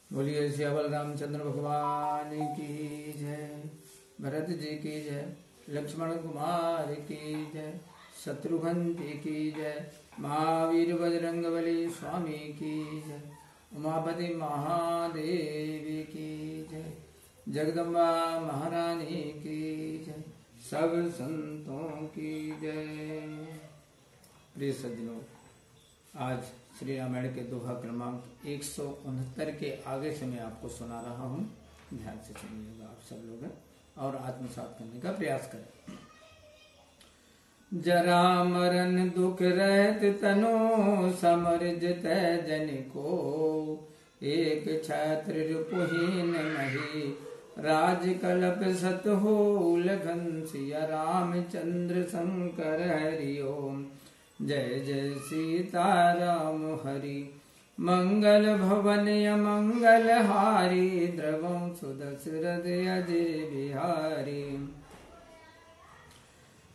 बोलिए श्यावल रामचंद्र भगवान की जय, भरत जी की जय, लक्ष्मण कुमार की जय, शत्रुघ्न जी की जय, महावीर बजरंगबली स्वामी की जय, उमापति महादेव की जय, जगदम्बा महारानी की जय, सब संतों की जय। प्रिय सज्जनों, आज श्री रामायण के दोहा क्रमांक 169 के आगे से मैं आपको सुना रहा हूँ। ध्यान से सुनिएगा आप सब लोग और आत्मसात करने का प्रयास करें। जरा मरण दुख रहत तनो समर्जित जन को, एक छात्र रिपुहीन मही राज कल्प सत हो, लखन सिया रामचंद्र शंकर हरि ओम। जय जय सीताराम हरि, मंगल भवन अमंगल हारी, द्रवं सुदशरथ अजय बिहारी।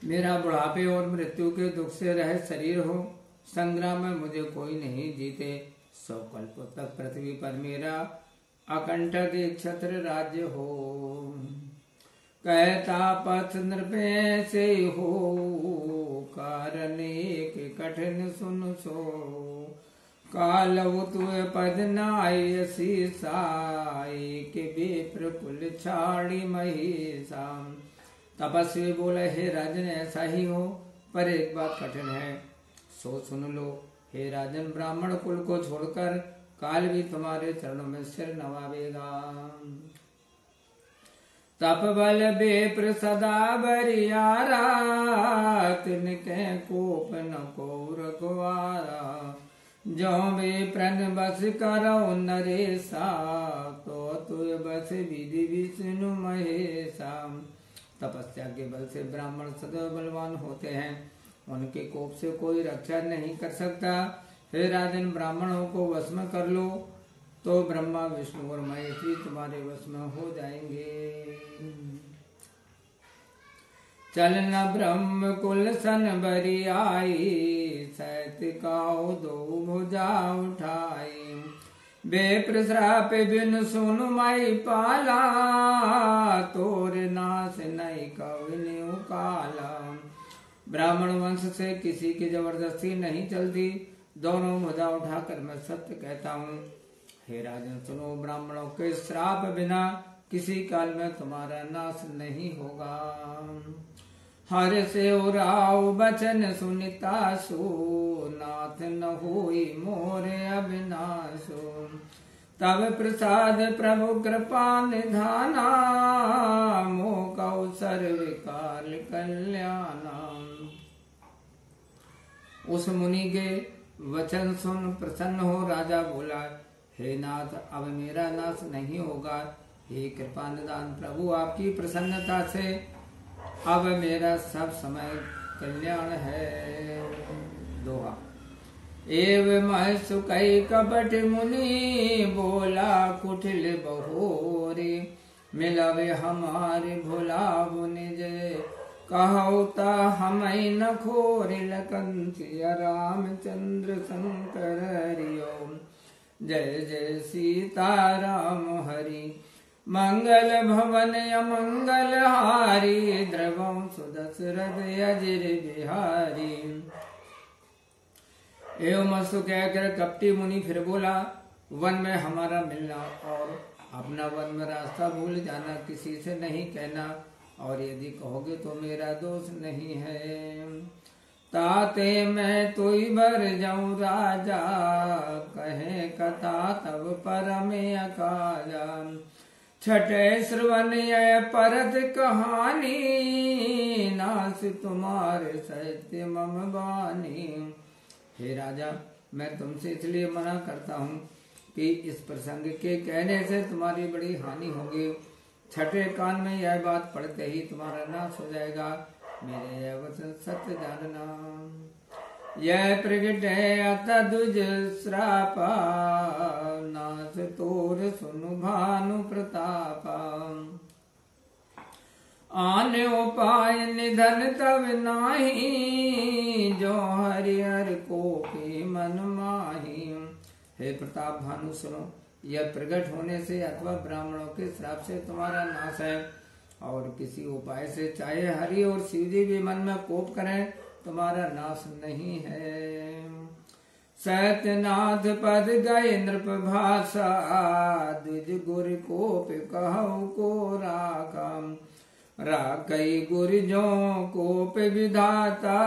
मेरा बुढ़ापे और मृत्यु के दुख से रहित शरीर हो, संग्राम में मुझे कोई नहीं जीते। 100 कल्प तक पृथ्वी पर मेरा अकंटक एक छत्र राज्य हो। कहता पथ नृपे से हो, कारण एक कठिन सुन सो। कालव तुय पद नाय सीसाई, के विप्र कुल छाड़ी महिषा। तपस्वी बोले, हे राजन ऐसा ही हो, पर एक बात कठिन है, सो सुन लो। हे राजन, ब्राह्मण कुल को छोड़कर काल भी तुम्हारे चरणों में सिर नवावेगा। तप बल बेप्र सदा बरियारा, तिनके कोप न को रघुवारा। जो वे प्रण बस करो नरेसा, तो तुय बस विधि विष्णु महेशा। तपस्या के बल से ब्राह्मण सदैव बलवान होते हैं, उनके कोप से कोई रक्षा नहीं कर सकता। हे राजन, ब्राह्मणों को वश में कर लो, तो ब्रह्मा विष्णु और महेश भी तुम्हारे वश में हो जाएंगे। चलना ब्रह्म कुल सन बरियाई, सैत काओ दो भुजा उठाई। बेप्र श्राप बिन सुनु माई पाला, तोर नाश नहीं कवि काला। ब्राह्मण वंश से किसी की जबरदस्ती नहीं चलती, दोनों भुजा उठाकर मैं सत्य कहता हूँ। हे राजन सुनो, ब्राह्मणों के श्राप बिना किसी काल में तुम्हारा नाश नहीं होगा। हर से उराव बचन सुनिता सो, नाथ न होई मोर अविनाशो। तब प्रसाद प्रभु कृपा निधाना, मोकौ सर्वकाल कल्याणा। उस मुनि के वचन सुन प्रसन्न हो राजा बोला, हे नाथ, अब मेरा नाश नहीं होगा। हे कृपा निदान प्रभु, आपकी प्रसन्नता से अब मेरा सब समय कल्याण है। दोहा। एव मह सुकई कपट मुनि, बोला कुटिल बहोरे। मिलवे हमारे भोला निज, कहता हमें न खोरे। लखन सिया रामचंद्र शंकर हरि ओम। जय जय सीताराम हरि, मंगल भवन अमंगल हारी। द्रवं सुदशरथ अजय बिहारी। एवं अस्तु कहकर कपटी मुनि फिर बोला, वन में हमारा मिलना और अपना वन में रास्ता भूल जाना किसी से नहीं कहना, और यदि कहोगे तो मेरा दोष नहीं है। ताते मैं तुई भर जाऊं राजा, कहे कथा तब परम अकाजा। छठे श्रवण ये परत कहानी, नास तुम्हारे सत्य मम बानी। हे राजा, मैं तुमसे इसलिए मना करता हूँ कि इस प्रसंग के कहने से तुम्हारी बड़ी हानि होगी। छठे कान में यह बात पढ़ते ही तुम्हारा नाश हो जाएगा। मेरे यह वचन सत्य जानना। यह प्रगट है अतः दुज श्रापा, नाश तोर सुनु भानु प्रतापा। आने उपाय निधन तब नाही, जो हरि हर को के मन माही। हे प्रताप भानु सुनो, यह प्रकट होने से अथवा ब्राह्मणों के श्राप से तुम्हारा नाश है। और किसी उपाय से चाहे हरि और शिव जी भी मन में कोप करें, तुम्हारा नाश नहीं है। सत्यनाथ पद गए नृप भाषा, द्विज गुर कोप कहु को राखा। राखई गुर जो कोप विधाता,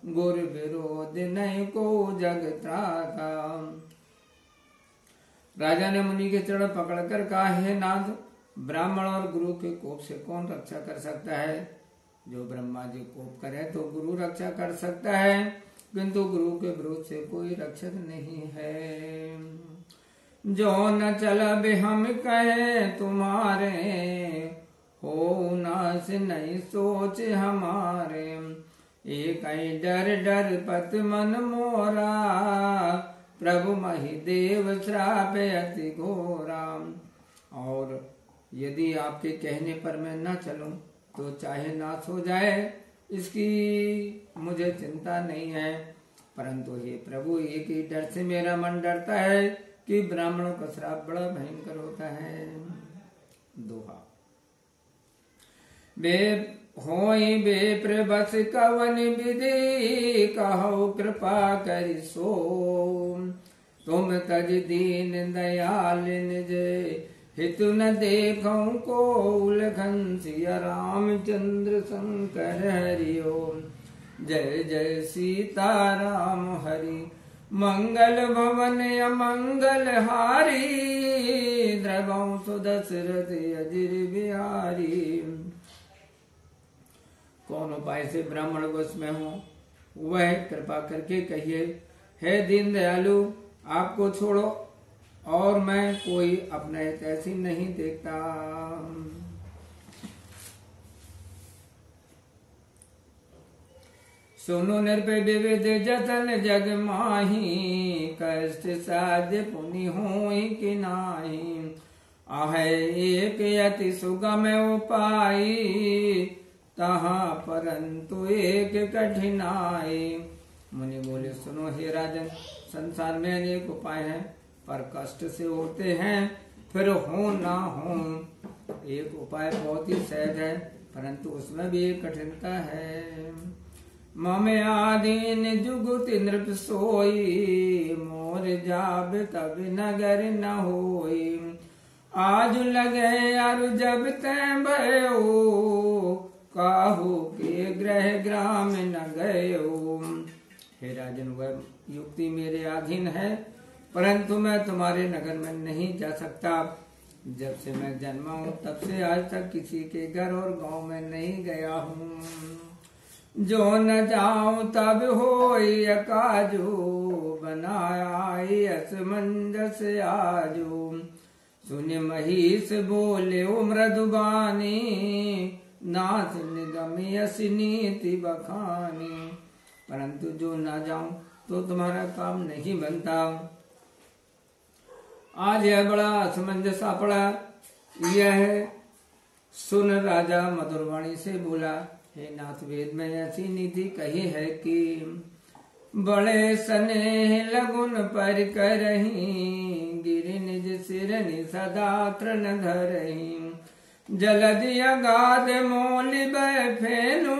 गुर विरोध नहीं को जग त्राता। राजा ने मुनि के चरण पकड़कर कहा, हे नाथ, ब्राह्मण और गुरु के कोप से कौन रक्षा कर सकता है? जो ब्रह्मा जी कोप करे तो गुरु रक्षा कर सकता है, किंतु गुरु के विरोध से कोई रक्षक नहीं है। जो न चला बे हम कहे तुम्हारे, हो नाश नहीं सोच हमारे। एक डर डर पत मन मोरा, प्रभु मही देव श्राप अति घोरा। और यदि आपके कहने पर मैं न चलूं तो चाहे नाश हो जाए, इसकी मुझे चिंता नहीं है। परंतु हे प्रभु, एक ही डर से मेरा मन डरता है कि ब्राह्मणों का श्राप बड़ा भयंकर होता है। दोहा। बे होई बेप्र बस कवन विधि, कहो कृपा करि सो। तुम तज दीन दयाल निज, हितु न देखो को उलखन। सिया रामचंद्र शंकर हरि ओम। जय जय सीता राम हरि, मंगल भवन अमंगल हारी। द्रवं सुदशरथ अजिर बिहारी। कौन उपाय से ब्राह्मण वश में हो, वह कृपा करके कहिए। हे दीन दयालु, आपको छोड़ो और मैं कोई अपना हित ऐसी नहीं देखता। सुनो निर्भय विविध जतन जग माही, कष्ट साध्य पुनि होई कि नाही। आहे एक अति सुगम उपाय, तहाँ परंतु एक कठिनाई। मुनि बोले, सुनो हे राजन, संसार में अनेक उपाय हैं, पर कष्ट से होते हैं, फिर हो ना हो। एक उपाय बहुत ही सहज है, परंतु उसमें भी एक कठिनता है। ममे आदीन जुगुत नृप सोई, मोर जाब तब नगर न होई। आज लगे अरु जब तय भयो, काहू के ग्रह ग्राम न गयो। हे राजन, वह युक्ति मेरे अधीन है, परंतु मैं तुम्हारे नगर में नहीं जा सकता। जब से मैं जन्मा हूँ तब से आज तक किसी के घर और गांव में नहीं गया हूँ। जो न जाऊं तब होई अकाजो, बनाया असमंजस आजो। सुन महिष बोले ओ मृदुबानी, नाथ निगम यस नीति बखानी। परंतु जो ना जाऊं तो तुम्हारा काम नहीं बनता। आज यह बड़ा असमंजस पड़ा। यह सुन राजा मधुरवाणी से बोला, हे नाथ, वेद में ऐसी नीति कही है कि बड़े स्नेह लगुन पर करही, गिरि निज सिरनि सदा तृण धरही। जलधि अगाध मोल फेनु,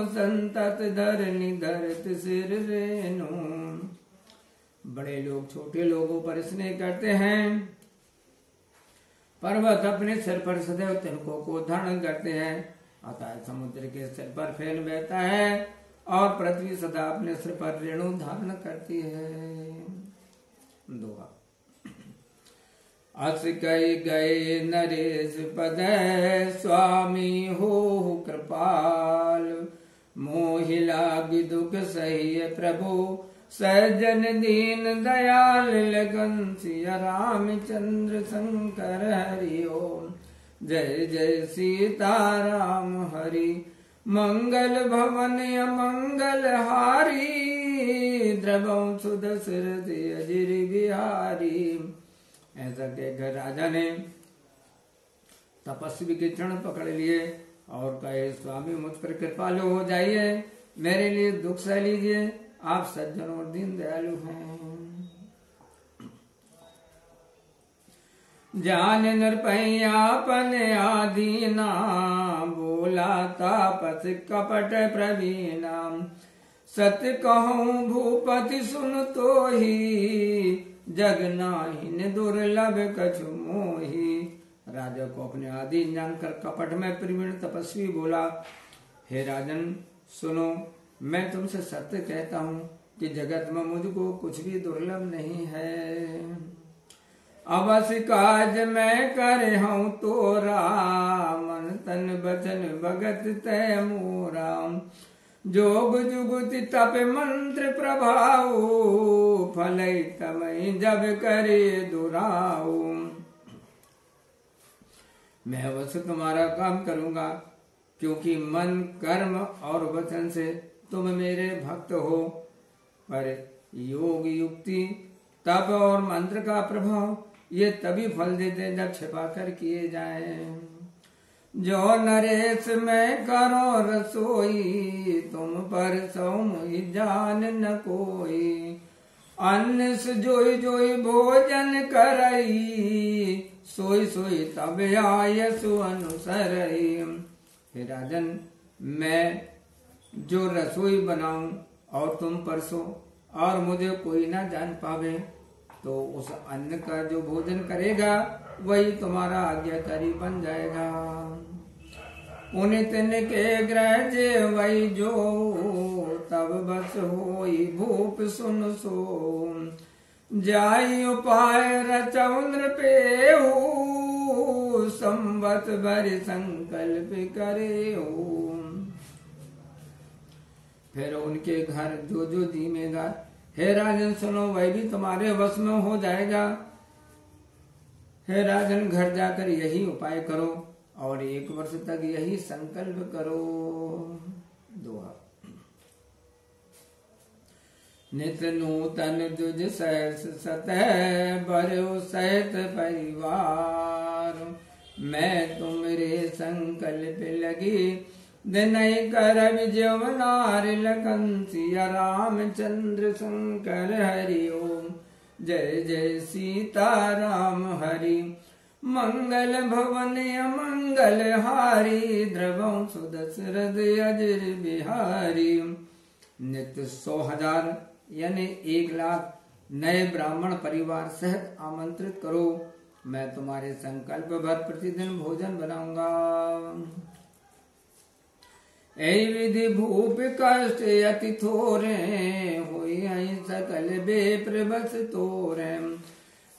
संतत धरनि धरत सिर रेनु। बड़े लोग छोटे लोगों पर स्नेह करते हैं। पर्वत अपने सिर पर सदैव तिनकों को धारण करते हैं, अतः समुद्र के सिर पर फैल बहता है और पृथ्वी सदा अपने सिर पर रेणु धारण करती है। दोहा। अस कई गए नरेश पद, स्वामी हो कृपाल। मोहि लागी दुख सही प्रभु, सज्जन दीन दयाल लगन। सिया रामचंद्र शंकर हरि ओम। जय जय सीता राम हरि, मंगल भवन अमंगल हारी। द्रवं सुदशरथ अजिर बिहारी। ऐसा कहकर राजा ने तपस्वी के चरण पकड़ लिए और कहे, स्वामी मुझ पर कृपालु हो जाइए, मेरे लिए दुख सह लीजिए, आप सज्जन और दीन दयालु हैं। जान नृपयापन आदीना बोला तापस कपट प्रवीणा सत कहूँ भूपति सुन तो ही जग नाहिन दुर्लभ कछु मोही। राजा को अपने आदि जानकर कपट में प्रवीण तपस्वी बोला, हे राजन सुनो, मैं तुमसे सत्य कहता हूँ कि जगत में मुझको कुछ भी दुर्लभ नहीं है। अवश्य काज मैं करे हूँ तोरा मन तन बचन भगत तय मोरा। जोग जुगुति तप मंत्र प्रभाव फल तमय जब करे दुराऊ। मैं अवश्य तुम्हारा काम करूंगा क्योंकि मन कर्म और वचन से तुम मेरे भक्त हो। पर योग युक्ति तप और मंत्र का प्रभाव ये तभी फल देते जब छिपा कर किए जाए। जो नरेश में करो रसोई तुम पर सो मुहि जान न कोई। अन्न जोई जोई भोजन करई सोई सोई तब आयसु अनुसरई। हे राजन, मैं जो रसोई बनाऊं और तुम परसो और मुझे कोई ना जान पावे तो उस अन्न का जो भोजन करेगा वही तुम्हारा आज्ञाकारी बन जाएगा। पुनित के ग्रह जे वही जो तब बस होई भूप सुन सो। जाई उपाय रचौन्द्र पे हो संवत भर संकल्प करे हो। फिर उनके घर जो जो जीमेगा, हे राजन सुनो, वह भी तुम्हारे वश में हो जाएगा। हे राजन, घर जाकर यही उपाय करो और 1 वर्ष तक यही संकल्प करो। दोहा। नित नूतन दुज सहस सतह बरो सहित परिवार। मैं तुमरे संकल्प लगी दिन कर जवनार लखन सिया रामचंद्र शंकर हरि ओम। जय जय सीता राम हरि मंगल भवन मंगल हारी। द्रवं सुदशरथ अजर बिहारी। नित्य 100,000 यानी 1 लाख नए ब्राह्मण परिवार सहित आमंत्रित करो। मैं तुम्हारे संकल्प भर प्रतिदिन भोजन बनाऊंगा। ऐ विधि भूप कष्ट अति थोरे होई सकल बेप्र बस तोरे।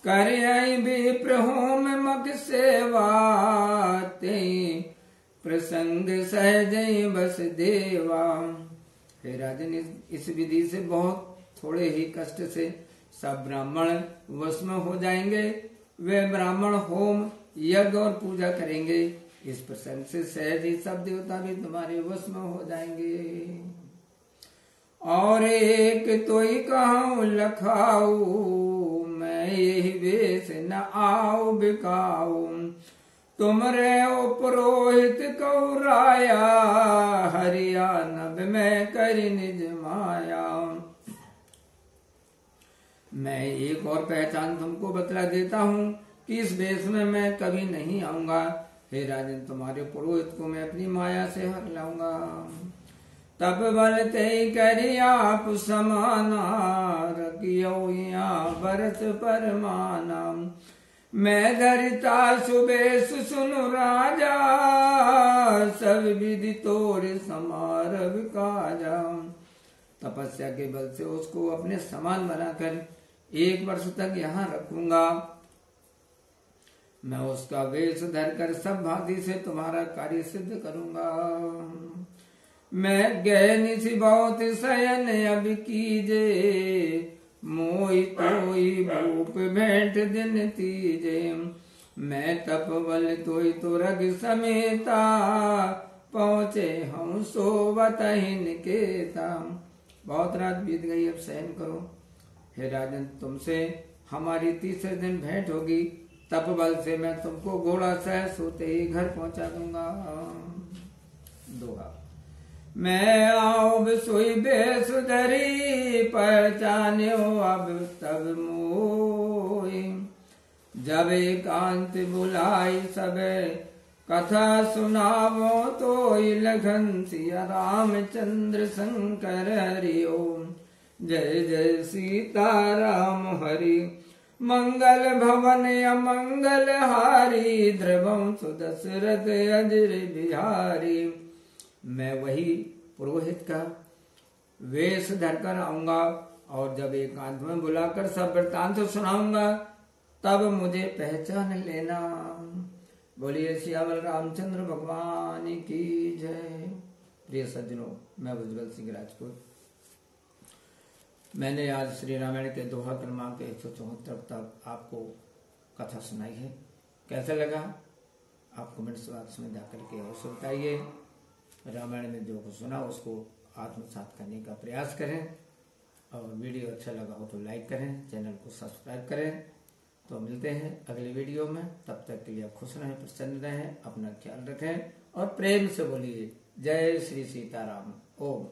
कर विप्र होम मग सेवा ते प्रसंग सहज बस देवा। हे राजन, इस विधि से बहुत थोड़े ही कष्ट से सब ब्राह्मण वश में हो जाएंगे। वे ब्राह्मण होम यज्ञ और पूजा करेंगे। इस प्रसंग से सहज ही सब देवता भी तुम्हारे वश में हो जाएंगे। और एक तो ही कहूँ लखाऊ मैं यही वेश न आओ बिकाऊ। तुम रे पुरोहित कौराया हरिया नभ में करी निज माया। मैं एक और पहचान तुमको बतला देता हूँ कि इस वेश में मैं कभी नहीं आऊंगा। हे राजन, तुम्हारे पुरोहित को मैं अपनी माया से हर लाऊंगा। तब बल ते करी आप समाना रखियो यहाँ बरस परमाना। मैं धरिता सुबेश सुनु राजा सब विधि तोर समारभ काजा। तपस्या के बल से उसको अपने समान बनाकर 1 वर्ष तक यहाँ रखूंगा। मैं उसका वेश धरकर सब भांति से तुम्हारा कार्य सिद्ध करूंगा। मैं गए निशि बहुत शयन अब कीजे मोई तोई भूप भेंट दिन तीजे। मैं तप बल तोई तो रग समेता पहुँचे हम सोवत हिनकेता। बहुत रात बीत गई, अब शयन करो। हे राजन, तुमसे हमारी तीसरे दिन भेंट होगी। तप बल से मैं तुमको घोड़ा सह सोते ही घर पहुंचा दूंगा। दोहा। मैं आओ सोई बेस धरी पहचान्यो अब तब मोई। जब एकांत बुलाई सबे कथा सुनावो तो लखन सिया रामचंद्र शंकर हरि ओम। जय जय सीता राम हरि मंगल भवन अमंगल हारी ध्रुवं सुदशरथ अजर बिहारी। मैं वही पुरोहित का वेश धरकर आऊंगा और जब एकांत में बुलाकर सब वृतांत सुनाऊंगा तब मुझे पहचान लेना। बोलिए सियावर रामचंद्र भगवान की जय। प्रिय सज्जनों, मैं उज्जवल सिंह राजपूत। मैंने आज श्री रामायण के दोहा क्रमांक 174 तक आपको कथा सुनाई है। कैसा लगा आप कमेंट्स बॉक्स में जाकर के अवश्य बताइए। रामायण में जो कुछ सुना उसको आत्मसात करने का प्रयास करें और वीडियो अच्छा लगा हो तो लाइक करें, चैनल को सब्सक्राइब करें। तो मिलते हैं अगले वीडियो में, तब तक के लिए आप खुश रहें, प्रसन्न रहें, अपना ख्याल रखें और प्रेम से बोलिए जय श्री सीताराम। ओम।